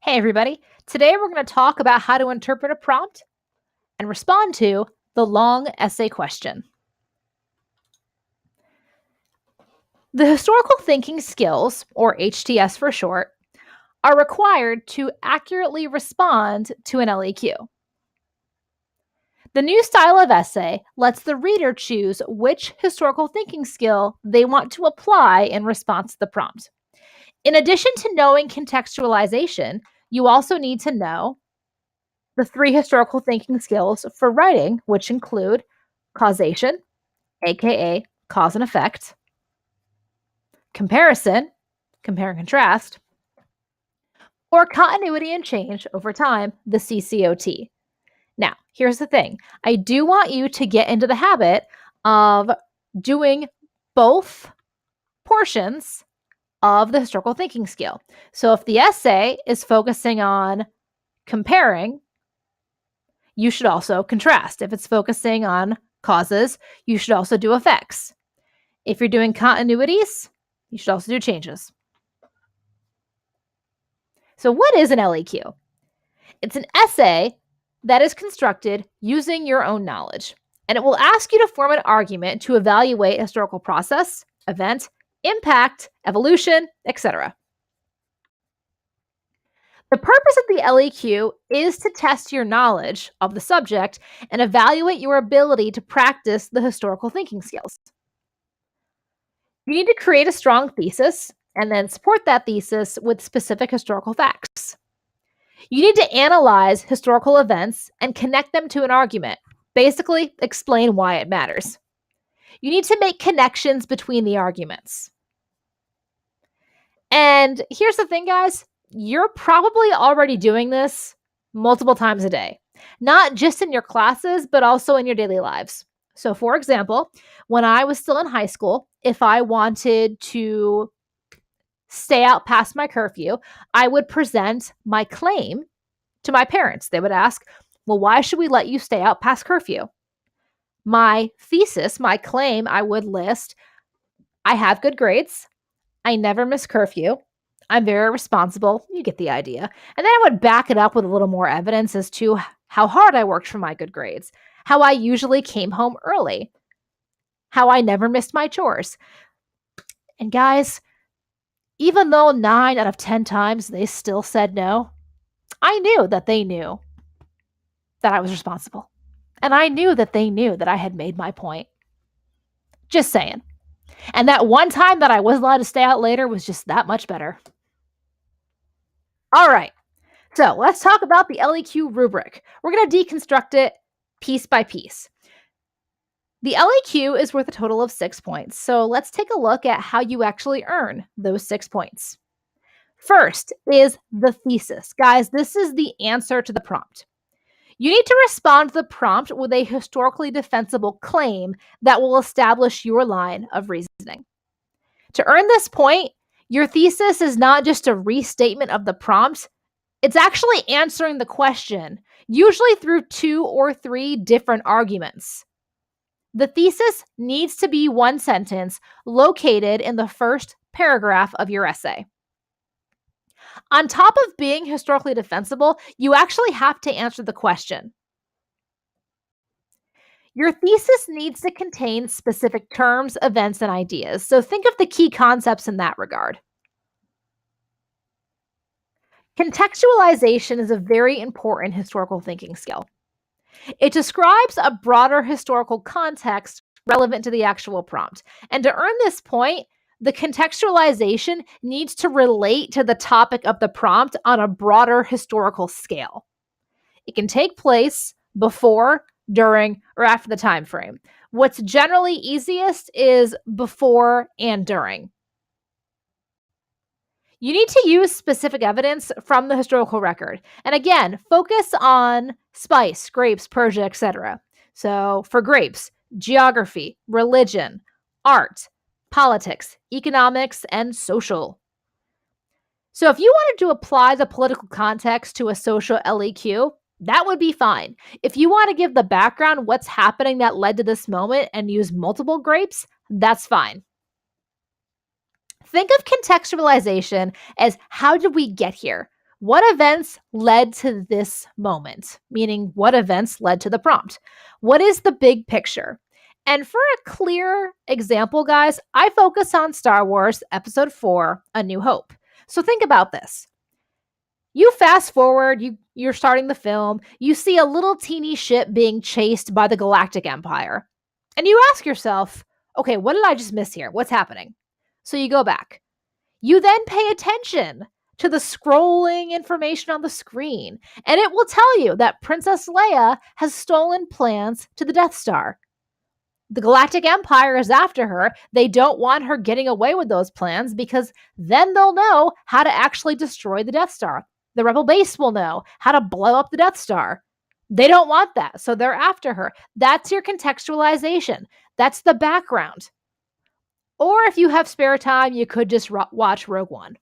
Hey everybody, today we're going to talk about how to interpret a prompt and respond to the long essay question. The historical thinking skills, or HTS for short, are required to accurately respond to an LEQ. The new style of essay lets the reader choose which historical thinking skill they want to apply in response to the prompt. In addition to knowing contextualization, you also need to know the three historical thinking skills for writing, which include causation, aka cause and effect, comparison, compare and contrast, or continuity and change over time, the CCOT. Now, here's the thing. I do want you to get into the habit of doing both portions of the historical thinking skill. So if the essay is focusing on comparing, you should also contrast. If it's focusing on causes, you should also do effects. If you're doing continuities, you should also do changes. So what is an LEQ? It's an essay that is constructed using your own knowledge, and it will ask you to form an argument to evaluate historical process, event, impact, evolution, etc. The purpose of the LEQ is to test your knowledge of the subject and evaluate your ability to practice the historical thinking skills. You need to create a strong thesis and then support that thesis with specific historical facts. You need to analyze historical events and connect them to an argument. Basically, explain why it matters. You need to make connections between the arguments. And here's the thing, guys. You're probably already doing this multiple times a day, not just in your classes, but also in your daily lives. So, for example, when I was still in high school, if I wanted to stay out past my curfew, I would present my claim to my parents. They would ask, well, why should we let you stay out past curfew? My thesis, my claim, I would list, I have good grades. I never miss curfew. I'm very responsible. You get the idea. And then I would back it up with a little more evidence as to how hard I worked for my good grades, how I usually came home early, how I never missed my chores. And guys, even though 9 out of 10 times they still said no, I knew that they knew that I was responsible. And I knew that they knew that I had made my point. Just saying. And that one time that I was allowed to stay out later was just that much better. All right. So let's talk about the LEQ rubric. We're going to deconstruct it piece by piece. The LEQ is worth a total of 6 points. So let's take a look at how you actually earn those 6 points. First is the thesis. Guys, this is the answer to the prompt. You need to respond to the prompt with a historically defensible claim that will establish your line of reasoning. To earn this point, your thesis is not just a restatement of the prompt, it's actually answering the question, usually through 2 or 3 different arguments. The thesis needs to be one sentence located in the first paragraph of your essay. On top of being historically defensible, you actually have to answer the question. Your thesis needs to contain specific terms, events, and ideas. So think of the key concepts in that regard. Contextualization is a very important historical thinking skill. It describes a broader historical context relevant to the actual prompt. And to earn this point, the contextualization needs to relate to the topic of the prompt on a broader historical scale. It can take place before, during, or after the time frame. What's generally easiest is before and during. You need to use specific evidence from the historical record. And again, focus on spice, grapes, Persia, etc. So for grapes, geography, religion, art, politics, economics, and social. So if you wanted to apply the political context to a social LEQ, that would be fine. If you want to give the background, what's happening that led to this moment, and use multiple grapes, that's fine. Think of contextualization as how did we get here? What events led to this moment? Meaning, what events led to the prompt? What is the big picture? And for a clear example, guys, I focus on Star Wars Episode 4, A New Hope. So think about this. You fast forward, you're starting the film, you see a little teeny ship being chased by the Galactic Empire. And you ask yourself, okay, what did I just miss here? What's happening? So you go back. You then pay attention to the scrolling information on the screen, and it will tell you that Princess Leia has stolen plans to the Death Star. The Galactic Empire is after her. They don't want her getting away with those plans because then they'll know how to actually destroy the Death Star. The Rebel base will know how to blow up the Death Star. They don't want that, so they're after her. That's your contextualization. That's the background. Or if you have spare time, you could just watch Rogue One.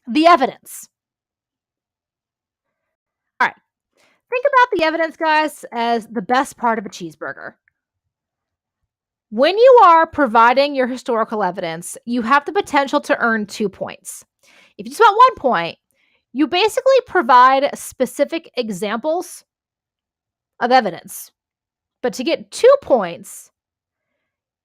The evidence. All right. Think about the evidence, guys, as the best part of a cheeseburger. When you are providing your historical evidence, you have the potential to earn 2 points. If you just want 1 point, you basically provide specific examples of evidence. But to get 2 points,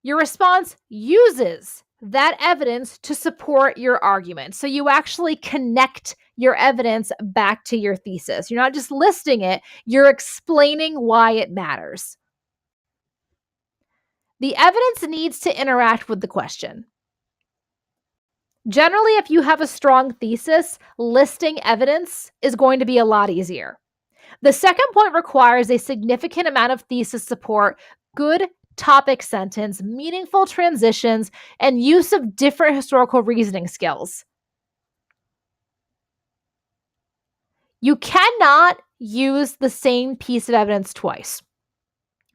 your response uses that evidence to support your argument. So you actually connect your evidence back to your thesis. You're not just listing it, you're explaining why it matters. The evidence needs to interact with the question. Generally, if you have a strong thesis, listing evidence is going to be a lot easier. The second point requires a significant amount of thesis support, good topic sentence, meaningful transitions, and use of different historical reasoning skills. You cannot use the same piece of evidence twice.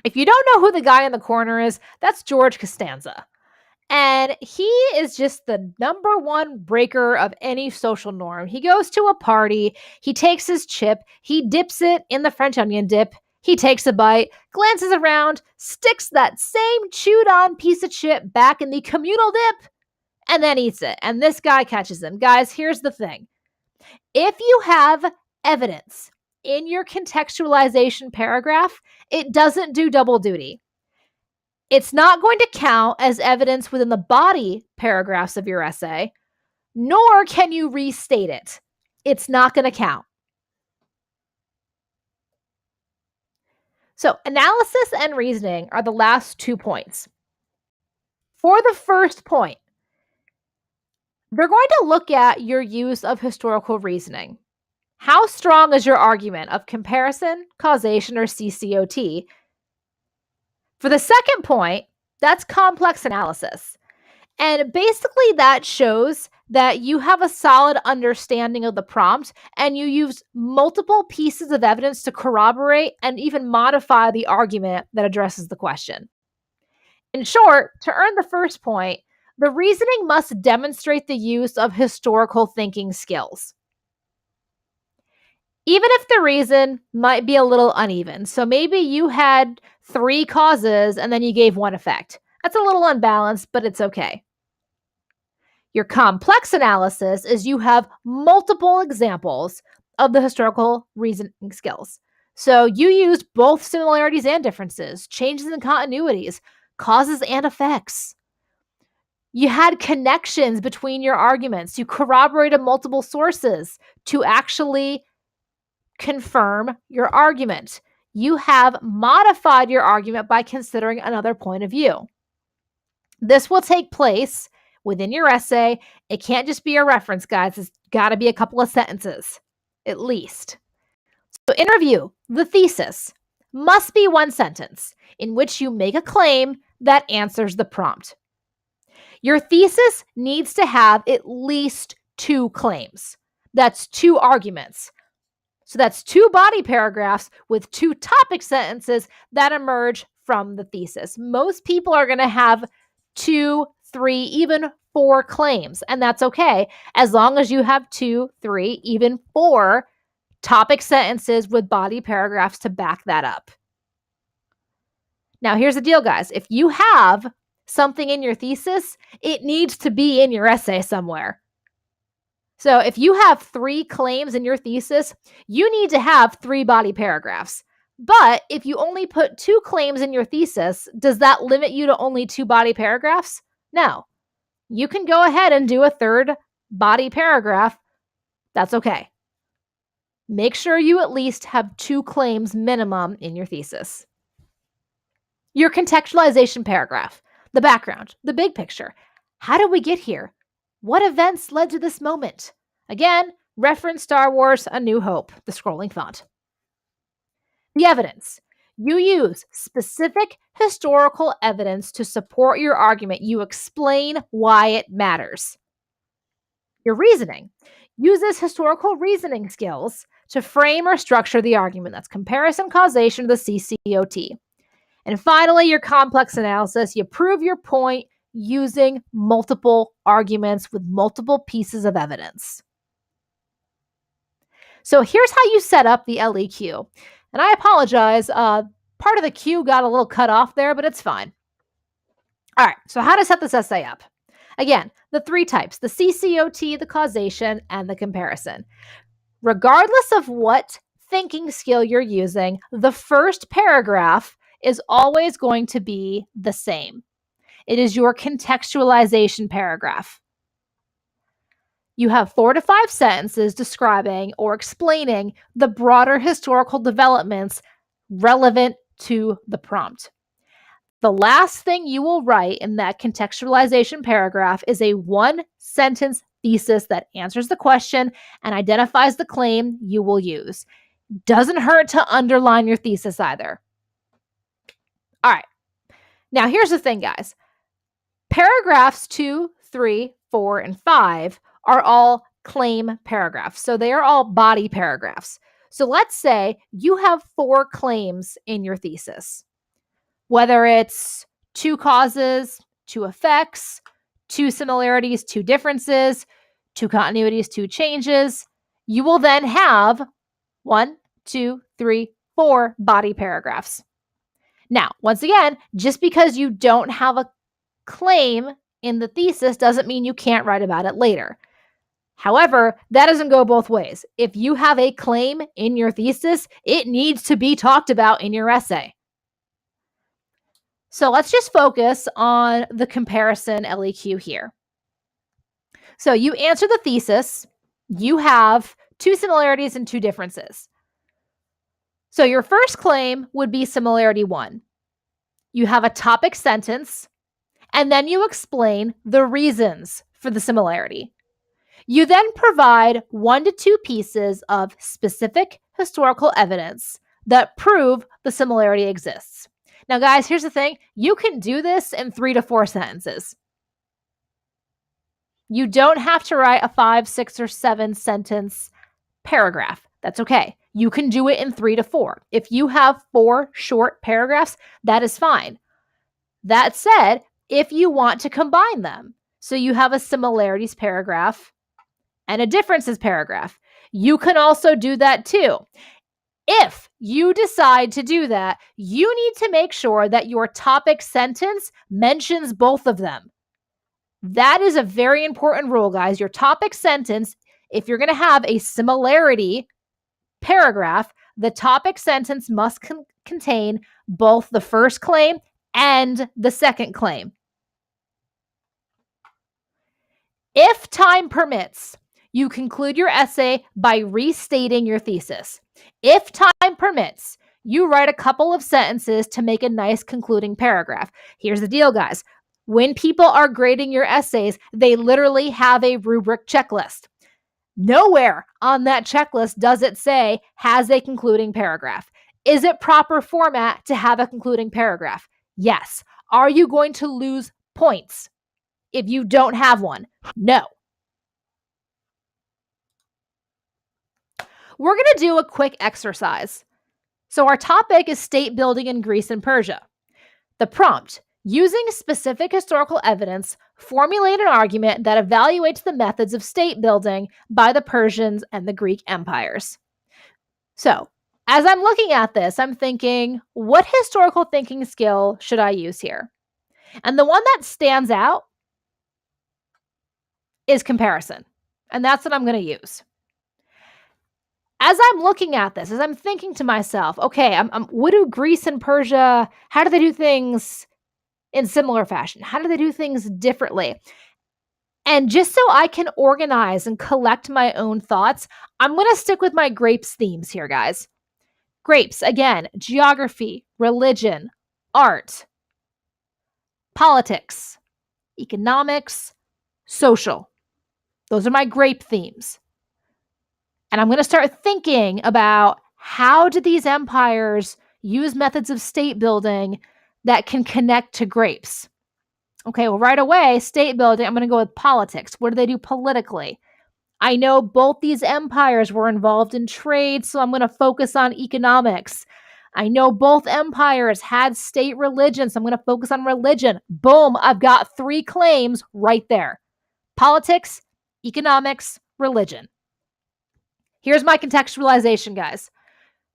If you don't know who the guy in the corner is, that's George Costanza. And he is just the number one breaker of any social norm. He goes to a party, he takes his chip, he dips it in the French onion dip, he takes a bite, glances around, sticks that same chewed on piece of chip back in the communal dip, and then eats it. And this guy catches him. Guys, here's the thing. If you have evidence in your contextualization paragraph, it doesn't do double duty. It's not going to count as evidence within the body paragraphs of your essay, nor can you restate it. It's not going to count. So analysis and reasoning are the last 2 points. For the first point, they're going to look at your use of historical reasoning. How strong is your argument of comparison, causation, or CCOT? For the second point, that's complex analysis. And basically that shows that you have a solid understanding of the prompt and you use multiple pieces of evidence to corroborate and even modify the argument that addresses the question. In short, to earn the first point, the reasoning must demonstrate the use of historical thinking skills. Even if the reason might be a little uneven. So maybe you had 3 causes and then you gave 1 effect. That's a little unbalanced, but it's okay. Your complex analysis is you have multiple examples of the historical reasoning skills. So you use both similarities and differences, changes in continuities, causes and effects. You had connections between your arguments. You corroborated multiple sources to actually confirm your argument. You have modified your argument by considering another point of view. This will take place within your essay. It can't just be a reference, guys. It's got to be a couple of sentences, at least. So in review, the thesis must be 1 sentence in which you make a claim that answers the prompt. Your thesis needs to have at least 2 claims. That's 2 arguments. So that's 2 body paragraphs with 2 topic sentences that emerge from the thesis. Most people are going to have 2, 3, even 4 claims, and that's okay as long as you have 2, 3, even 4 topic sentences with body paragraphs to back that up. Now, here's the deal, guys. If you have something in your thesis, it needs to be in your essay somewhere. So if you have 3 claims in your thesis, you need to have 3 body paragraphs. But if you only put 2 claims in your thesis, does that limit you to only 2 body paragraphs? No. You can go ahead and do a third body paragraph. That's okay. Make sure you at least have 2 claims minimum in your thesis. Your contextualization paragraph, the background, the big picture. How did we get here? What events led to this moment? Again, reference Star Wars A New Hope, the scrolling font. The evidence. You use specific historical evidence to support your argument. You explain why it matters. Your reasoning. Uses historical reasoning skills to frame or structure the argument. That's comparison, causation, the CCOT. And finally, your complex analysis. You prove your point using multiple arguments with multiple pieces of evidence. So here's how you set up the LEQ. And I apologize, part of the Q got a little cut off there, but it's fine. All right, so how to set this essay up. Again, the 3 types, the CCOT, the causation, and the comparison. Regardless of what thinking skill you're using, the first paragraph is always going to be the same. It is your contextualization paragraph. You have 4 to 5 sentences describing or explaining the broader historical developments relevant to the prompt. The last thing you will write in that contextualization paragraph is a 1-sentence thesis that answers the question and identifies the claim you will use. Doesn't hurt to underline your thesis either. All right. Now, here's the thing, guys. Paragraphs 2, 3, 4, and 5 are all claim paragraphs. So they are all body paragraphs. So let's say you have 4 claims in your thesis. Whether it's 2 causes, 2 effects, 2 similarities, 2 differences, 2 continuities, 2 changes, you will then have 1, 2, 3, 4 body paragraphs. Now, once again, just because you don't have a claim in the thesis doesn't mean you can't write about it later. However, that doesn't go both ways. If you have a claim in your thesis, it needs to be talked about in your essay. So let's just focus on the comparison LEQ here. So you answer the thesis, you have 2 similarities and 2 differences. So your first claim would be similarity 1. You have a topic sentence, and then you explain the reasons for the similarity. You then provide 1 to 2 pieces of specific historical evidence that prove the similarity exists. Now, guys, here's the thing. You can do this in 3 to 4 sentences. You don't have to write a 5, 6, or 7 sentence paragraph. That's okay. You can do it in 3 to 4. If you have 4 short paragraphs, that is fine. That said, if you want to combine them, so you have a similarities paragraph and a differences paragraph, you can also do that too. If you decide to do that, you need to make sure that your topic sentence mentions both of them. That is a very important rule, guys. Your topic sentence, if you're going to have a similarity paragraph, the topic sentence must contain both the first claim and the second claim. If time permits, you conclude your essay by restating your thesis. If time permits, you write a couple of sentences to make a nice concluding paragraph. Here's the deal, guys. When people are grading your essays, they literally have a rubric checklist. Nowhere on that checklist does it say, has a concluding paragraph. Is it proper format to have a concluding paragraph? Yes. Are you going to lose points if you don't have one? No. We're going to do a quick exercise. So our topic is state building in Greece and Persia. The prompt, using specific historical evidence, formulate an argument that evaluates the methods of state building by the Persians and the Greek empires. So, as I'm looking at this, I'm thinking, what historical thinking skill should I use here? And the one that stands out is comparison. And that's what I'm going to use. As I'm looking at this, as I'm thinking to myself, okay, what do Greece and Persia, how do they do things in similar fashion? How do they do things differently? And just so I can organize and collect my own thoughts, I'm going to stick with my grapes themes here, guys. Grapes, again, geography, religion, art, politics, economics, social. Those are my grape themes. And I'm going to start thinking about how do these empires use methods of state building that can connect to grapes? Okay, well, right away, state building, I'm going to go with politics. What do they do politically? I know both these empires were involved in trade, so I'm going to focus on economics. I know both empires had state religion, so I'm going to focus on religion. Boom, I've got 3 claims right there. Politics, economics, religion. Here's my contextualization, guys.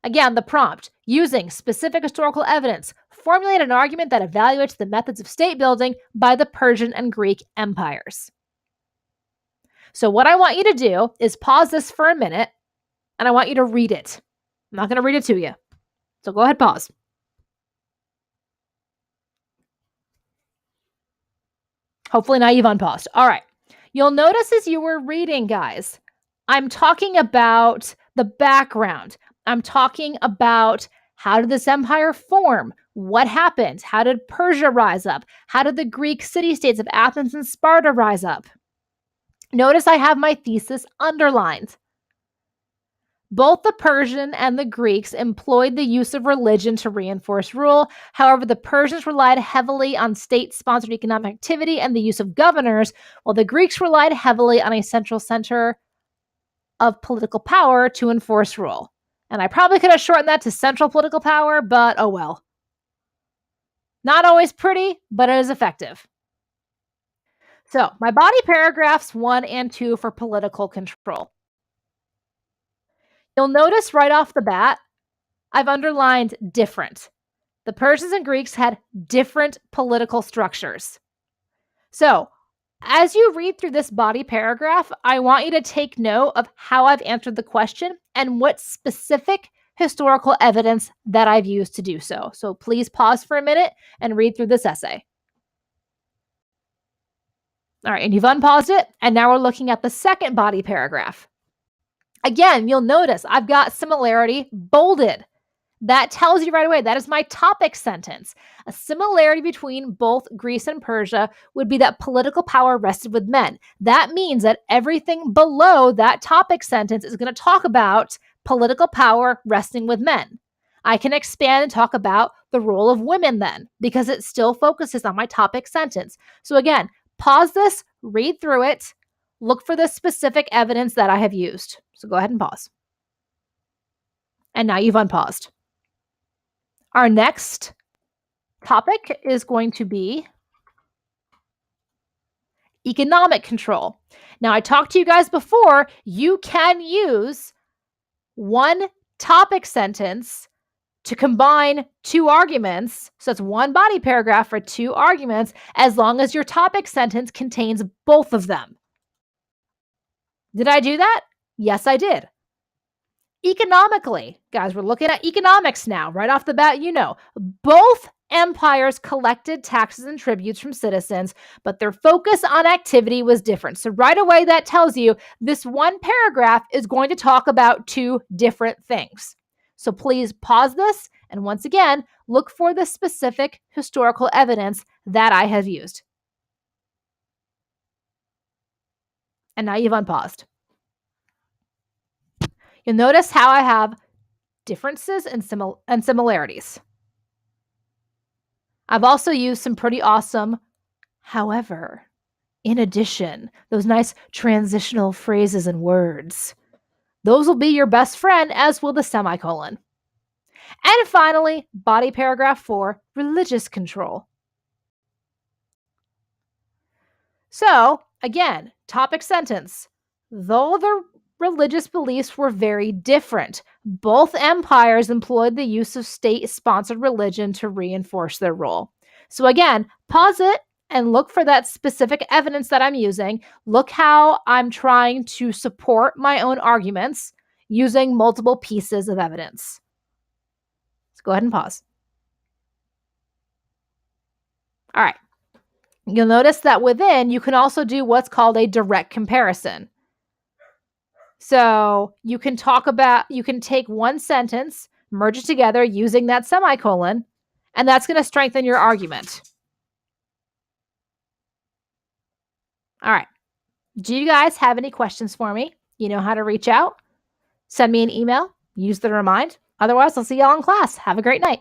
Again, the prompt, using specific historical evidence, formulate an argument that evaluates the methods of state building by the Persian and Greek empires. So what I want you to do is pause this for a minute, and I want you to read it. I'm not going to read it to you. So go ahead, pause. Hopefully now you've unpaused. All right. You'll notice as you were reading, guys, I'm talking about the background. I'm talking about how did this empire form? What happened? How did Persia rise up? How did the Greek city-states of Athens and Sparta rise up? Notice I have my thesis underlined. Both the Persian and the Greeks employed the use of religion to reinforce rule. However, the Persians relied heavily on state-sponsored economic activity and the use of governors, while the Greeks relied heavily on a central center of political power to enforce rule. And I probably could have shortened that to central political power, but oh well. Not always pretty, but it is effective. So, my body paragraphs 1 and 2 for political control. You'll notice right off the bat, I've underlined different. The Persians and Greeks had different political structures. So, as you read through this body paragraph, I want you to take note of how I've answered the question and what specific historical evidence that I've used to do so. So please pause for a minute and read through this essay. All right, and you've unpaused it, and now we're looking at the second body paragraph. Again, you'll notice I've got similarity bolded. That tells you right away, that is my topic sentence. A similarity between both Greece and Persia would be that political power rested with men. That means that everything below that topic sentence is going to talk about political power resting with men. I can expand and talk about the role of women then, because it still focuses on my topic sentence. So again, pause this, read through it, look for the specific evidence that I have used. So go ahead and pause. And now you've unpaused. Our next topic is going to be economic control. Now, I talked to you guys before, you can use one topic sentence to combine 2 arguments. So it's one body paragraph for 2 arguments, as long as your topic sentence contains both of them. Did I do that? Yes, I did. Economically, guys, we're looking at economics now. Right off the bat, you know, both empires collected taxes and tributes from citizens, but their focus on activity was different. So right away, that tells you this one paragraph is going to talk about 2 different things. So please pause this, and once again, look for the specific historical evidence that I have used. And now you've unpaused. You'll notice how I have differences and similarities. I've also used some pretty awesome, however, in addition, those nice transitional phrases and words. Those will be your best friend, as will the semicolon. And finally, body paragraph 4, religious control. So, again, topic sentence. Though the religious beliefs were very different, both empires employed the use of state-sponsored religion to reinforce their role. So again, pause it and look for that specific evidence that I'm using. Look how I'm trying to support my own arguments using multiple pieces of evidence. Let's go ahead and pause. All right. You'll notice that within, you can also do what's called a direct comparison. So you can take one sentence, merge it together using that semicolon, and that's going to strengthen your argument. All right. Do you guys have any questions for me? You know how to reach out. Send me an email. Use the remind. Otherwise, I'll see y'all in class. Have a great night.